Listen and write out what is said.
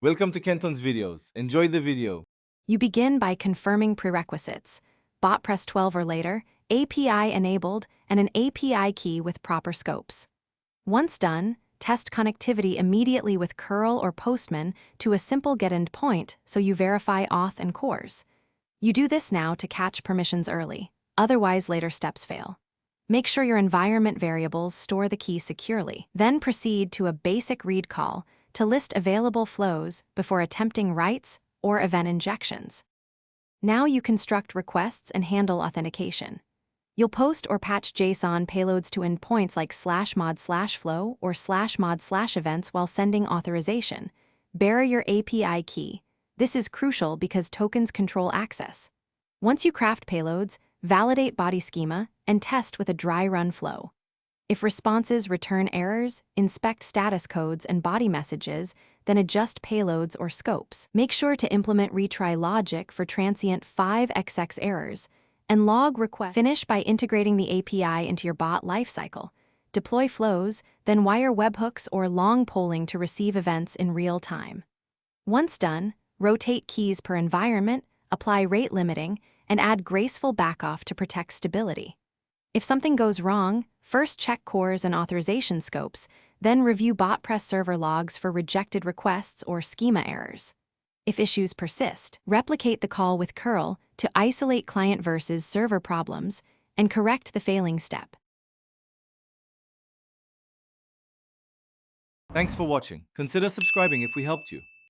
Welcome to Kenton's videos. Enjoy the video. You begin by confirming prerequisites: Botpress 12 or later, API enabled, and an API key with proper scopes. Once done, test connectivity immediately with curl or postman to a simple get endpoint so you verify auth and cores. You do this now to catch permissions early, otherwise later steps fail. Make sure your environment variables store the key securely. Then proceed to a basic read call to list available flows before attempting writes or event injections. Now you construct requests and handle authentication. You'll post or patch JSON payloads to endpoints like /mod/flow or /mod/events while sending authorization. Bearer your API key. This is crucial because tokens control access. Once you craft payloads, validate body schema and test with a dry run flow. If responses return errors, inspect status codes and body messages, then adjust payloads or scopes. Make sure to implement retry logic for transient 5xx errors, and log request. Finish by integrating the API into your bot lifecycle. Deploy flows, then wire webhooks or long polling to receive events in real time. Once done, rotate keys per environment, apply rate limiting, and add graceful backoff to protect stability. If something goes wrong, first check cores and authorization scopes, then review Botpress server logs for rejected requests or schema errors. If issues persist, replicate the call with curl to isolate client versus server problems and correct the failing step. Thanks for watching. Consider subscribing if we helped you.